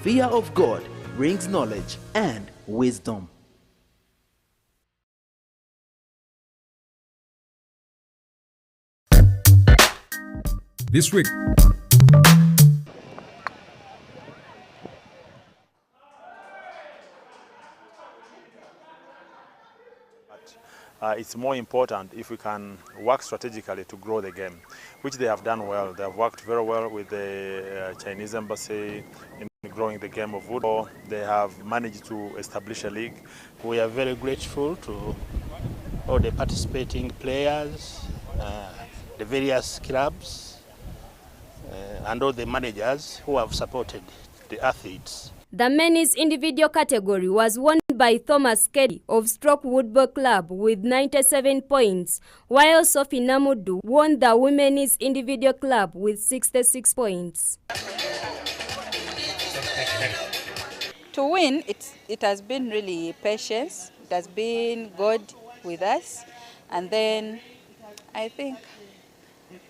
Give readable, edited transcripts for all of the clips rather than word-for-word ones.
Fear of God brings knowledge and wisdom. This week, it's more important if we can work strategically to grow the game, which they have done well. They have worked very well with the Chinese embassy in growing the game of football. They have managed to establish a league. We are very grateful to all the participating players, the various clubs, and all the managers who have supported the athletes. The men's individual category was won by Thomas Kelly of Stroke Woodball Club with 97 points, while Sophie Namudu won the women's individual club with 66 points. To win, it has been really patience. It has been God with us. And then I think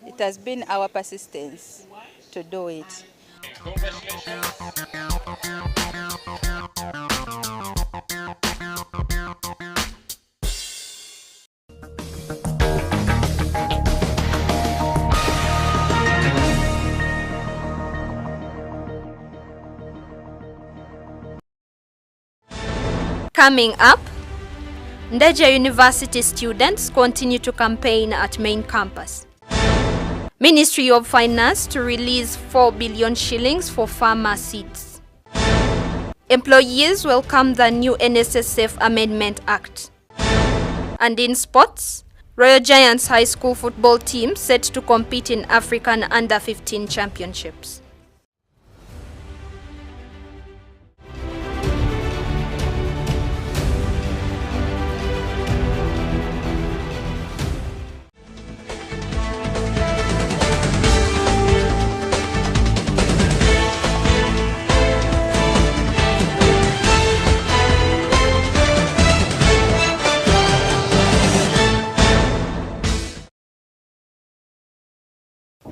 it has been our persistence to do it. Coming up, Ndejje University students continue to campaign at main campus. Ministry of Finance to release 4 billion shillings for farmer seeds. Employees welcome the new NSSF Amendment Act. And in sports, Royal Giants High School football team set to compete in African Under-15 Championships.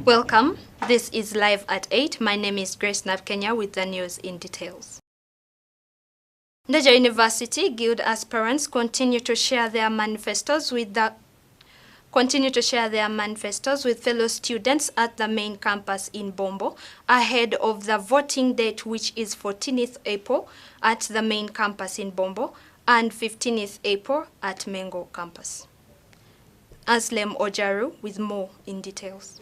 Welcome. This is Live at 8. My name is Grace NABUKENYA with the news in details. Ndejje University Guild aspirants continue to share their manifestos with fellow students at the main campus in Bombo ahead of the voting date, which is 14th April at the main campus in Bombo and 15th April at Mengo campus. Aslem Ojaru with more in details.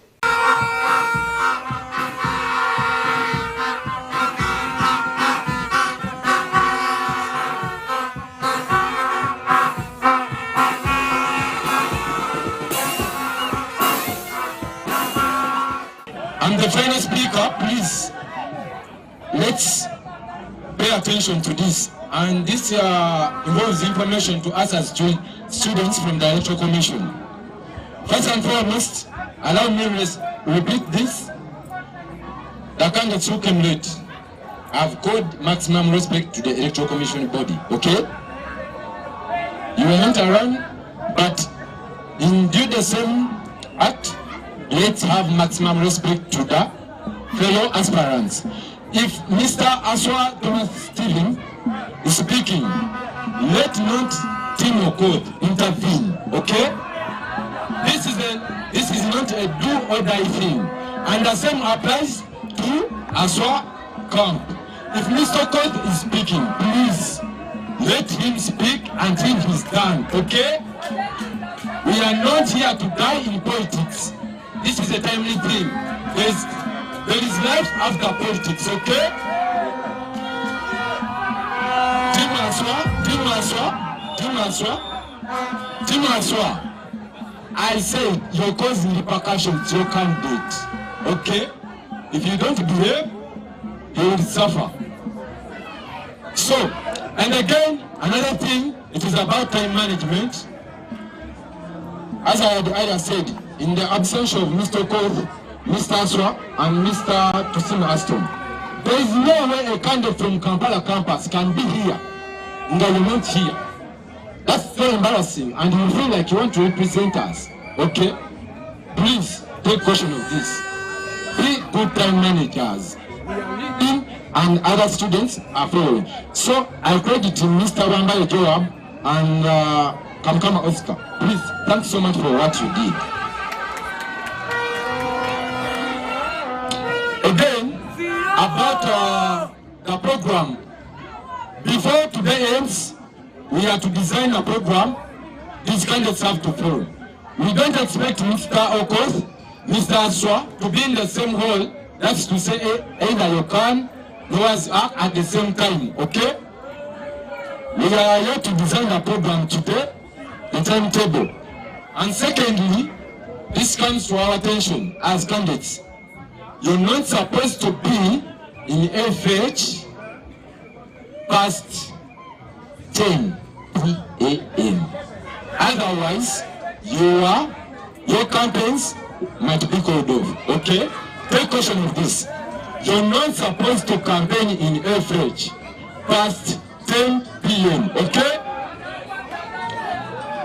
I'm the final speaker, please. Let's pay attention to this. And this involves information to us as students from the Electoral Commission. First and foremost, allow me to repeat this. The candidates who came late have called maximum respect to the Electoral Commission body, okay? You were not around, but in due the same act, let's have maximum respect to the fellow aspirants. If Mr. Aswa Thomas Stephen is speaking, let not Timo Code intervene, okay? This is not a do or die thing. And the same applies to Aswa Camp. If Mr. Code is speaking, please let him speak until he's done, okay? We are not here to die in politics. This is a timely thing. There is life after politics, okay? Team Aswa. I said you're causing repercussions to your candidate, okay? If you don't behave, you will suffer. So, and again, another thing, it is about time management. As I had earlier said, in the absence of Mr. Cove, Mr. Aswa, and Mr. Tosin Aston, there is no way a candidate from Kampala campus can be here, and they are not here. That's very embarrassing, and you feel like you want to represent us, okay? Please take caution of this. Be good time managers. We are leading and other students are following. So I credit Mr. Wamba Joab and Kamkama Oscar. Please, thanks so much for what you did. Again, about the program. Before today ends, we are to design a program these candidates have to follow. We don't expect Mr. Okoth, Mr. Aswa to be in the same hall. That's to say either you can or at the same time, okay? We are here to design a program today, the timetable. And secondly, this comes to our attention as candidates. You're not supposed to be in FH past 10 p.m. Otherwise, your campaigns might be called off, okay? Take caution of this. You're not supposed to campaign in FH past 10 p.m., okay?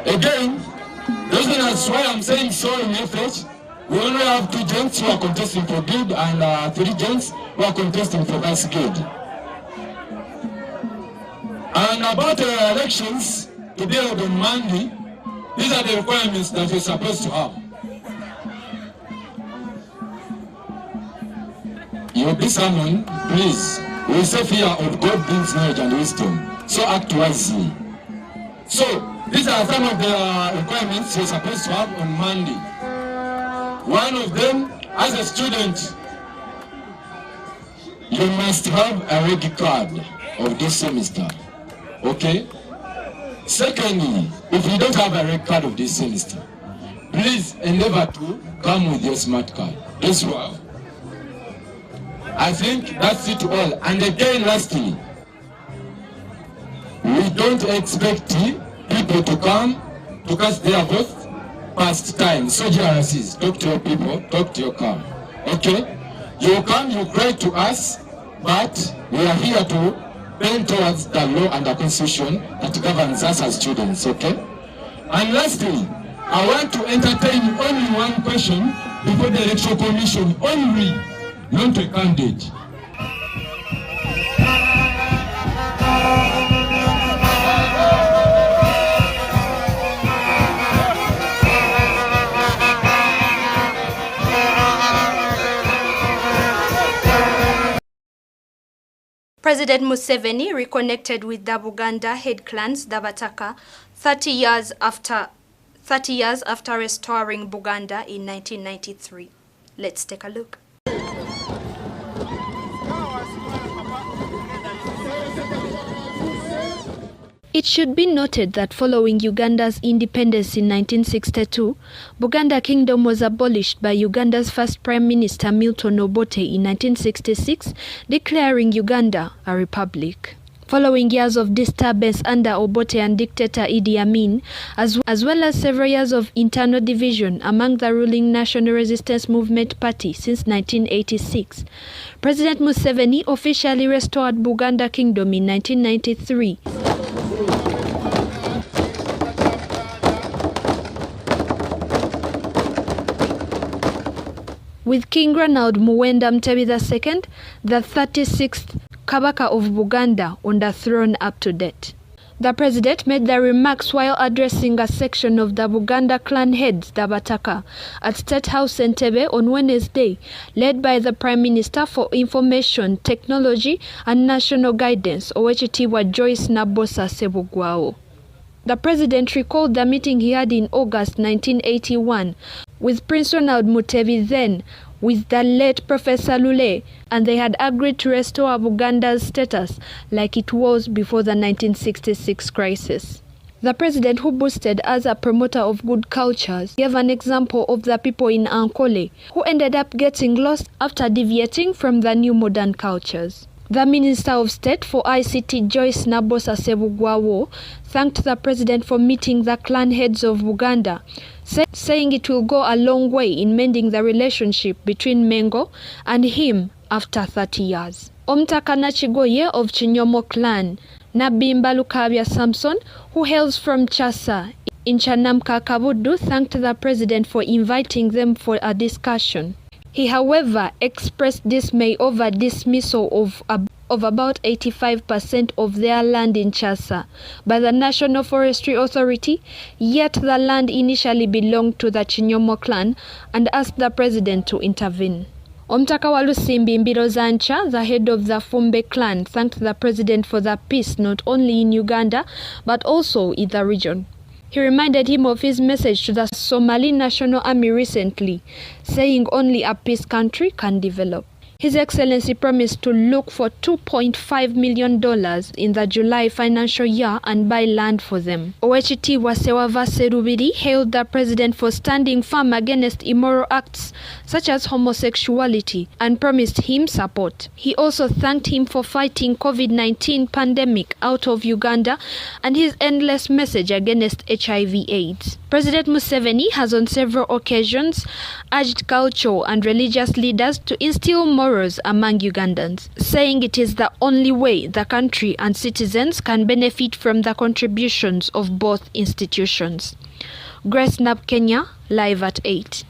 Again, the reason that's why I'm saying so in FH, we only have 2 gents who are contesting for good and 3 gents who are contesting for vice good. And about the elections to be held on Monday, these are the requirements that you're supposed to have. You'll be summoned, please. We say fear of God brings knowledge and wisdom, so act wisely. So, these are some of the requirements you're supposed to have on Monday. One of them, as a student, you must have a red card of this semester, okay? Secondly, if you don't have a red card of this semester, please endeavor to come with your smart card. As well. I think that's it all. And again, lastly, we don't expect people to come to cast their votes past time. So GRCs, talk to your people, talk to your car. Okay? You come, you cry to us, but we are here to bend towards the law and the constitution that governs us as students, okay? And lastly, I want to entertain only one question before the Electoral Commission, only, not a candidate. President Museveni reconnected with the Buganda head clans, the Bataka, 30 years after restoring Buganda in 1993. Let's take a look. It should be noted that following Uganda's independence in 1962, Buganda Kingdom was abolished by Uganda's first Prime Minister Milton Obote in 1966, declaring Uganda a republic. Following years of disturbance under Obote and dictator Idi Amin, as well as several years of internal division among the ruling National Resistance Movement Party since 1986, President Museveni officially restored Buganda Kingdom in 1993. With King Ronald Muwenda Mutebi II, the 36th Kabaka of Buganda, on the throne up to date. The president made the remarks while addressing a section of the Buganda clan heads, the Bataka, at State House Entebbe on Wednesday, led by the Prime Minister for Information, Technology and National Guidance, Owekitiibwa Joyce Nabosa Ssebugwawo. The president recalled the meeting he had in August 1981 with Prince Ronald Mutebi, then with the late Professor Lule, and they had agreed to restore Buganda's status like it was before the 1966 crisis. The president, who boasted as a promoter of good cultures, gave an example of the people in Ankole who ended up getting lost after deviating from the new modern cultures. The Minister of State for ICT, Joyce Nabosa Ssebugwawo, thanked the president for meeting the clan heads of Buganda, saying it will go a long way in mending the relationship between Mengo and him after 30 years. Omutaka Nakigoye of Kinyomo clan, Nabimba Lukabya Samson, who hails from Chassa in Chanamka Kabudu, thanked the president for inviting them for a discussion. He, however, expressed dismay over dismissal of of about 85% of their land in Chasa by the National Forestry Authority, yet the land initially belonged to the Chinyomo clan and asked the president to intervene. Omutaka wa Lusimbi Mbirozancha, the head of the Fumbe clan, thanked the president for the peace not only in Uganda but also in the region. He reminded him of his message to the Somali National Army recently, saying only a peace country can develop. His Excellency promised to look for $2.5 million in the July financial year and buy land for them. Owechitiibwa Sewava Serubiri hailed the president for standing firm against immoral acts such as homosexuality and promised him support. He also thanked him for fighting COVID-19 pandemic out of Uganda and his endless message against HIV/AIDS. President Museveni has on several occasions urged cultural and religious leaders to instill morals among Ugandans, saying it is the only way the country and citizens can benefit from the contributions of both institutions. Grace NABUKENYA, live at 8.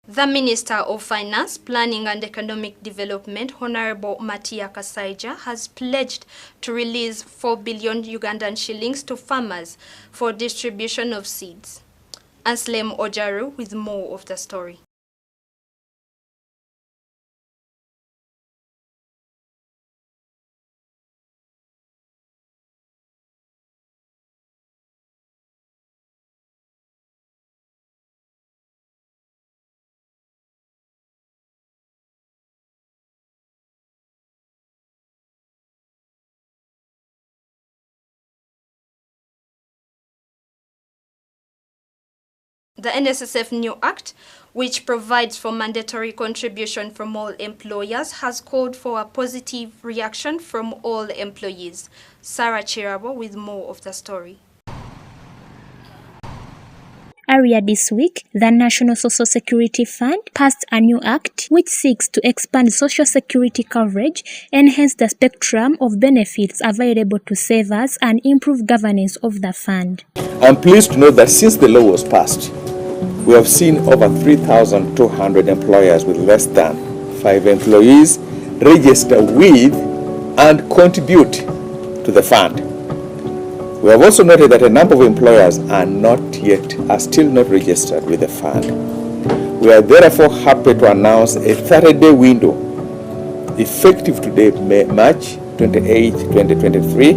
The Minister of Finance, Planning and Economic Development, Honorable Matia Kasaija, has pledged to release 4 billion Ugandan shillings to farmers for distribution of seeds. Anslem Ojaru with more of the story. The NSSF new act, which provides for mandatory contribution from all employers, has called for a positive reaction from all employees. Sarah Chirabo with more of the story. Earlier this week, the National Social Security Fund passed a new act which seeks to expand social security coverage, enhance the spectrum of benefits available to savers, and improve governance of the fund. I'm pleased to note that since the law was passed, we have seen over 3,200 employers with less than 5 employees register with and contribute to the fund. We have also noted that a number of employers are still not registered with the fund. We are therefore happy to announce a 30-day window effective today, March 28, 2023,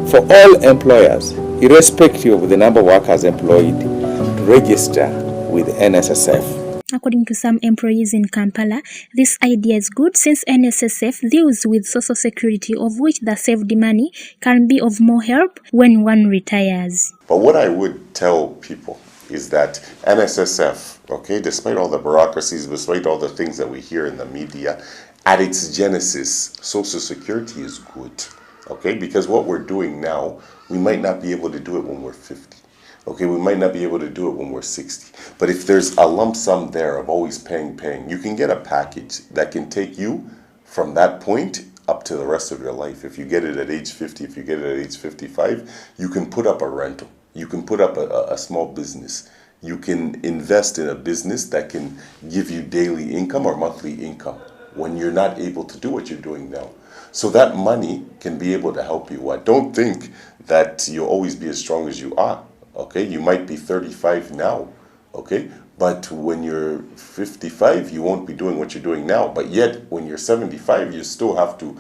for all employers, irrespective of the number of workers employed, to register with NSSF. According to some employees in Kampala, this idea is good since NSSF deals with social security, of which the saved money can be of more help when one retires. But what I would tell people is that NSSF, okay, despite all the bureaucracies, despite all the things that we hear in the media, at its genesis, social security is good, okay? Because what we're doing now, we might not be able to do it when we're 50. Okay, we might not be able to do it when we're 60. But if there's a lump sum there of always paying, you can get a package that can take you from that point up to the rest of your life. If you get it at age 50, if you get it at age 55, you can put up a rental. You can put up a small business. You can invest in a business that can give you daily income or monthly income when you're not able to do what you're doing now. So that money can be able to help you. I don't think that you'll always be as strong as you are. Okay, you might be 35 now, okay? But when you're 55, you won't be doing what you're doing now. But yet, when you're 75, you still have to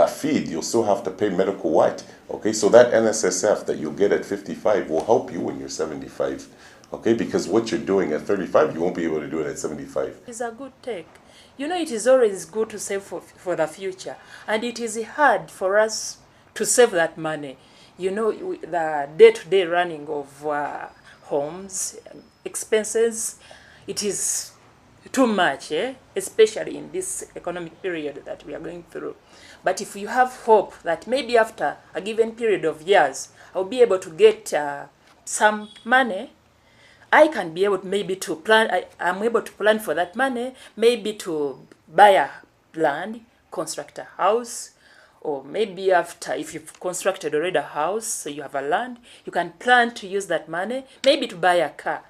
feed, you'll still have to pay medical what? Okay, so that NSSF that you'll get at 55 will help you when you're 75. Okay, because what you're doing at 35, you won't be able to do it at 75. It's a good take. You know, it is always good to save for the future. And it is hard for us to save that money. You know, the day-to-day running of homes, expenses, it is too much, especially in this economic period that we are going through. But if you have hope that maybe after a given period of years, I'll be able to get some money, I can be able maybe to plan, I'm able to plan for that money, maybe to buy a land, construct a house, or maybe after, if you've constructed already a house, so you have a land, you can plan to use that money, maybe to buy a car.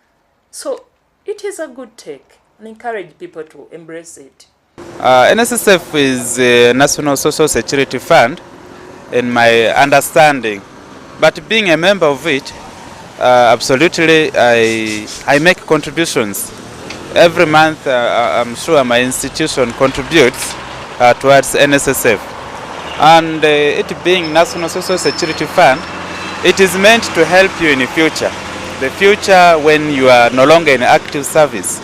So it is a good take. and encourage people to embrace it. NSSF is a National Social Security Fund, in my understanding. But being a member of it, absolutely, I make contributions. Every month, I'm sure my institution contributes towards NSSF. And it being National Social Security Fund, it is meant to help you in the future. The future when you are no longer in active service.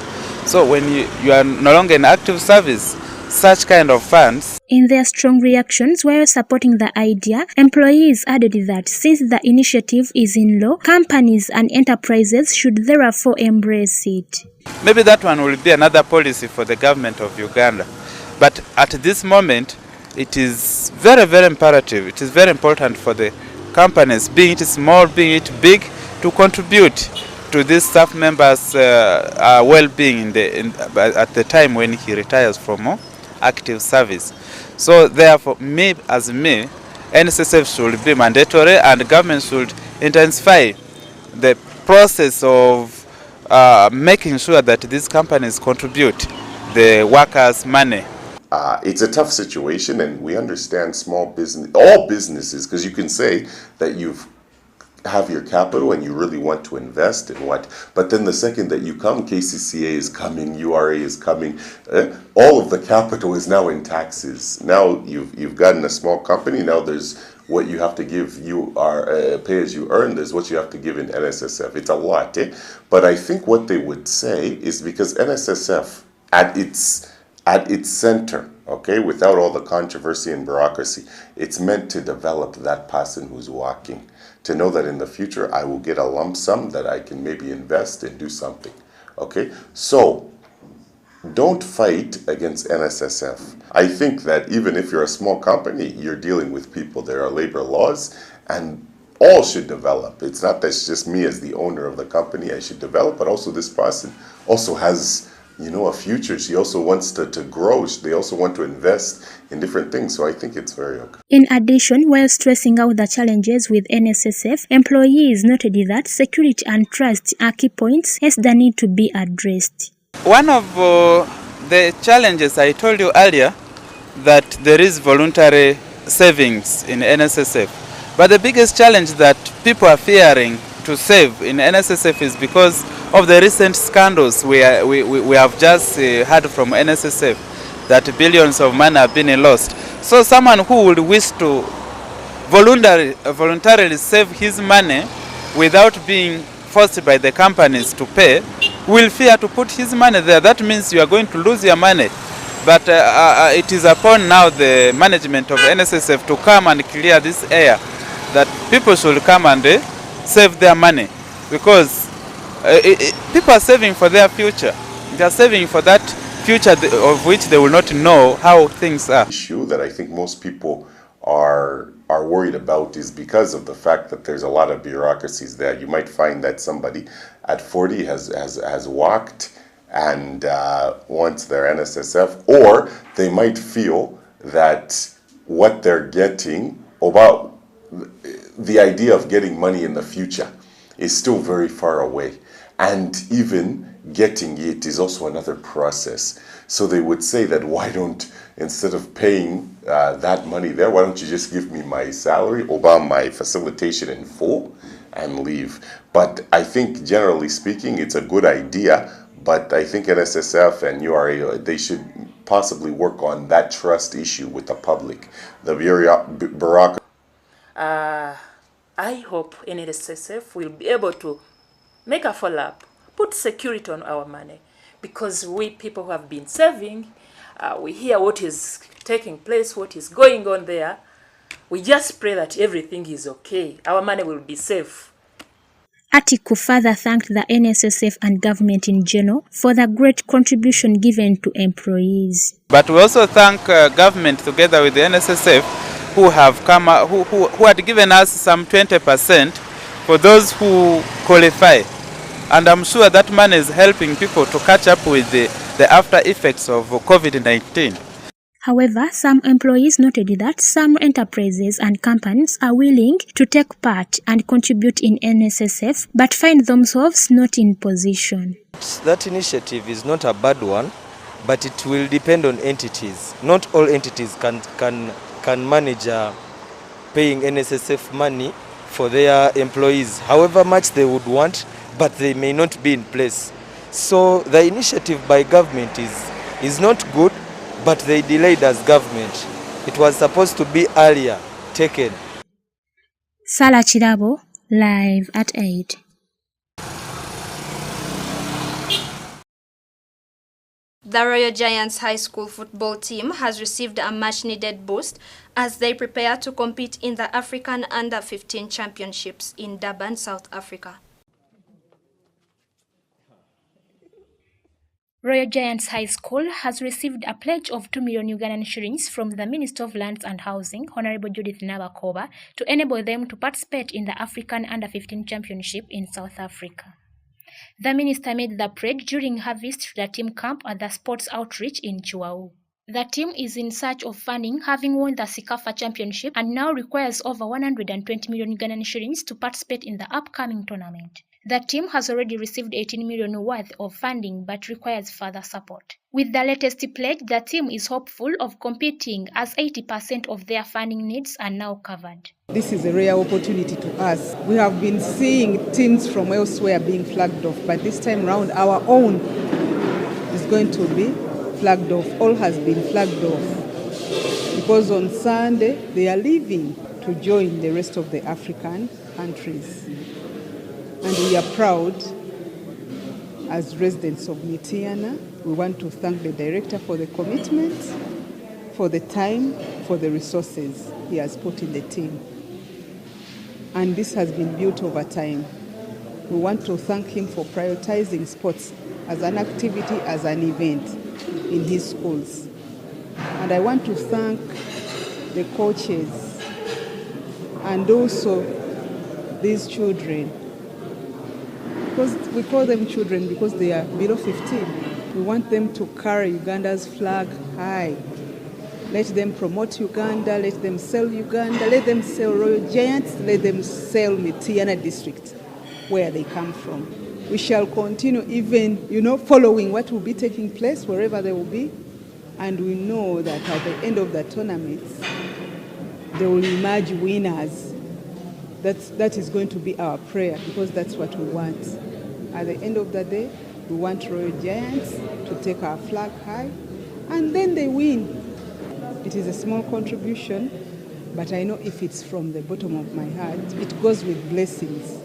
So when you are no longer in active service, such kind of funds. In their strong reactions while supporting the idea, employees added that since the initiative is in law, companies and enterprises should therefore embrace it. Maybe that one will be another policy for the government of Uganda. But at this moment, it is very, very imperative. It is very important for the companies, being it small, being it big, to contribute to these staff members' well-being at the time when he retires from active service. So therefore, NSSF should be mandatory, and the government should intensify the process of making sure that these companies contribute the workers' money. It's a tough situation, and we understand small business, all businesses, because you can say that you've have your capital and you really want to invest in what, but then the second that you come, KCCA is coming, URA is coming, all of the capital is now in taxes. Now you've gotten a small company, now there's what you have to give, you are pay as you earn, there's what you have to give in NSSF. It's a lot, but I think what they would say is because NSSF at its center, okay, without all the controversy and bureaucracy, it's meant to develop that person who's walking, to know that in the future I will get a lump sum that I can maybe invest and do something, okay? So don't fight against NSSF. I think that even if you're a small company, you're dealing with people. There are labor laws, and all should develop. It's not that it's just me as the owner of the company I should develop, but also this person also has, you know, a future. She also wants to grow. They also want to invest in different things. So I think it's very okay. In addition, while stressing out the challenges with NSSF, employees noted that security and trust are key points, hence the need to be addressed. One of the challenges I told you earlier, that there is voluntary savings in NSSF. But the biggest challenge that people are fearing to save in NSSF is because of the recent scandals we have just heard from NSSF, that billions of money have been lost. So someone who would wish to voluntarily save his money without being forced by the companies to pay will fear to put his money there. That means you are going to lose your money. But it is upon now the management of NSSF to come and clear this air, that people should come and save their money, because people are saving for their future. They are saving for that future of which they will not know how things are. Issue that I think most people are worried about is because of the fact that there's a lot of bureaucracies there. You might find that somebody at 40 has walked and wants their NSSF, or they might feel that what they're getting, about the idea of getting money in the future, is still very far away, and even getting it is also another process. So they would say that, why don't, instead of paying that money there, why don't you just give me my salary or my facilitation in full and leave? But I think generally speaking it's a good idea, but I think NSSF and URA, they should possibly work on that trust issue with the public. The bureaucracy. I hope NSSF will be able to make a follow-up, put security on our money, because we people who have been saving, we hear what is taking place, what is going on there. We just pray that everything is okay. Our money will be safe. Atiku further thanked the NSSF and government in general for the great contribution given to employees. But we also thank government together with the NSSF who have come, who had given us some 20% for those who qualify. And I'm sure that money is helping people to catch up with the after effects of COVID-19. However, some employees noted that some enterprises and companies are willing to take part and contribute in NSSF but find themselves not in position. That initiative is not a bad one, but it will depend on entities. Not all entities can manage paying NSSF money for their employees, however much they would want, but they may not be in place. So the initiative by government is not good, but they delayed as government. It was supposed to be earlier taken. Sala Chirabo, live at 8. The Royal Giants High School football team has received a much-needed boost as they prepare to compete in the African Under-15 Championships in Durban, South Africa. Royal Giants High School has received a pledge of 2 million Ugandan shillings from the Minister of Lands and Housing, Honorable Judith Nabakoba, to enable them to participate in the African Under-15 Championship in South Africa. The minister made the pledge during her visit to the team camp at the sports outreach in Chihuahua. The team is in search of funding, having won the Sikafa Championship, and now requires over 120 million Ugandan shillings to participate in the upcoming tournament. The team has already received 18 million worth of funding but requires further support. With the latest pledge, the team is hopeful of competing as 80% of their funding needs are now covered. This is a rare opportunity to us. We have been seeing teams from elsewhere being flagged off, but this time around our own is going to be flagged off. All has been flagged off because on Sunday they are leaving to join the rest of the African countries. And we are proud as residents of Mityana. We want to thank the director for the commitment, for the time, for the resources he has put in the team. And this has been built over time. We want to thank him for prioritizing sports as an activity, as an event in his schools. And I want to thank the coaches and also these children, because we call them children because they are below 15. We want them to carry Uganda's flag high. Let them promote Uganda, let them sell Uganda, let them sell Royal Giants, let them sell Mityana district, where they come from. We shall continue even, following what will be taking place wherever they will be. And we know that at the end of the tournament, they will emerge winners. That is going to be our prayer, because that's what we want. At the end of the day, we want Royal Giants to take our flag high, and then they win. It is a small contribution, but I know if it's from the bottom of my heart, it goes with blessings,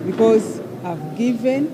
because I've given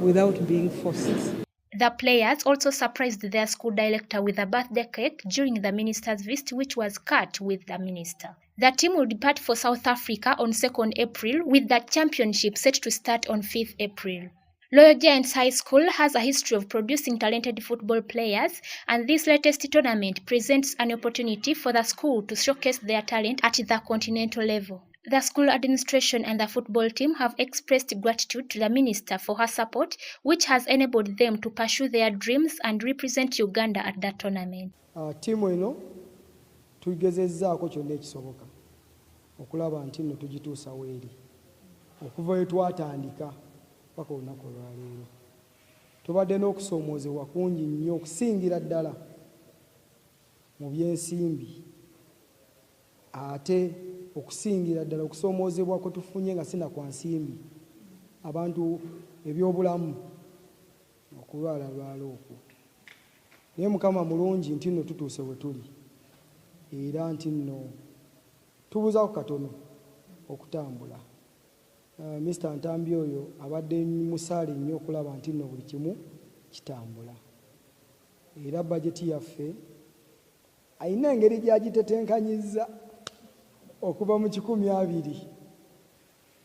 without being forced. The players also surprised their school director with a birthday cake during the minister's visit, which was cut with the minister. The team will depart for South Africa on 2nd April, with the championship set to start on 5th April. Royal Giants High School has a history of producing talented football players, and this latest tournament presents an opportunity for the school to showcase their talent at the continental level. The school administration and the football team have expressed gratitude to the minister for her support, which has enabled them to pursue their dreams and represent Uganda at the tournament. Team eno tugezezzaako kyonna ekisoboka okulaba nti nno tugituusa weeri okuva we twatandika paka olunaku olwaleero. Tubadde n'okusoomoozebwa kungi nnyo okusingira ddala mu byensimbi, ate okusingira ddala okusoomoozebwa kwe tufunye nga sina kwa nsimbi, abantu ebyobulamu okulwala okwo. Naye Mukama mulungi nti nno tutuuse we tuli, era nti nno tubuzaako katono okutambula. Mr. Ntambi oyo abadde musaale nnyo okulaba nti nno buli kimu kitambula, era bajeti yaffe ayina engeri gyagitetenkanyizza okuva mu 2020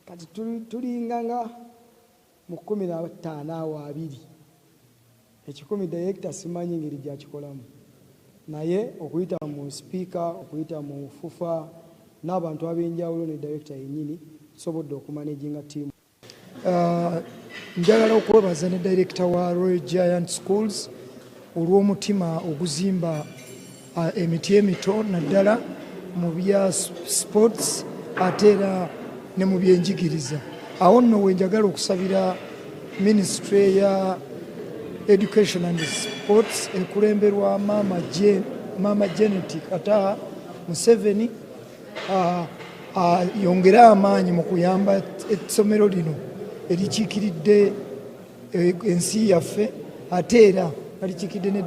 kati tulinga nga mu 15 awo 2 ekikumi director simanyi ngeri gyakikolamu, naye okuyita mu speaker, okuyita mu fufa n'abantu ab'enjawulo ne director yennyini tusobodde okumanaginga team. Njagala okwebaza ne director wa Royal Giant Schools olw'omutima oguzimba emiti emito naddala mu bya sports ate era ne mu byenjigiriza. Awo nno we njagala okusabira ministry ya education and sports ekulemberwa Mama Janet Kata Museveni yongere amaanyi mu kuyamba essomero lino erikiikiridde ensi yaffe ate era erikiikiridde ne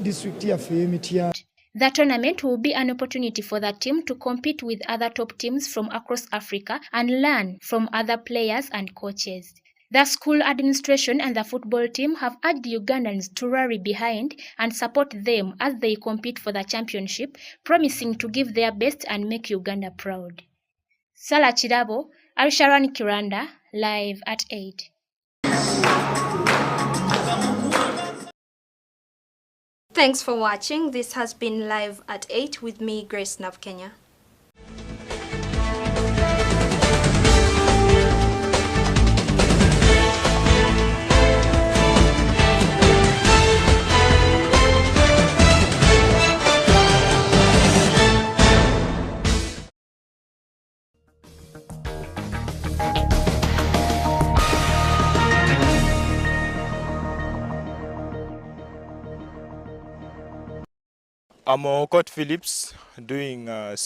district yaffe y'Emityana. The tournament will be an opportunity for the team to compete with other top teams from across Africa and learn from other players and coaches. The school administration and the football team have urged Ugandans to rally behind and support them as they compete for the championship, promising to give their best and make Uganda proud. Sala Chirabo, Arisharan Kiranda, live at 8. Thanks for watching. This has been Live at 8 with me, Grace NABUKENYA. I'm Court Phillips doing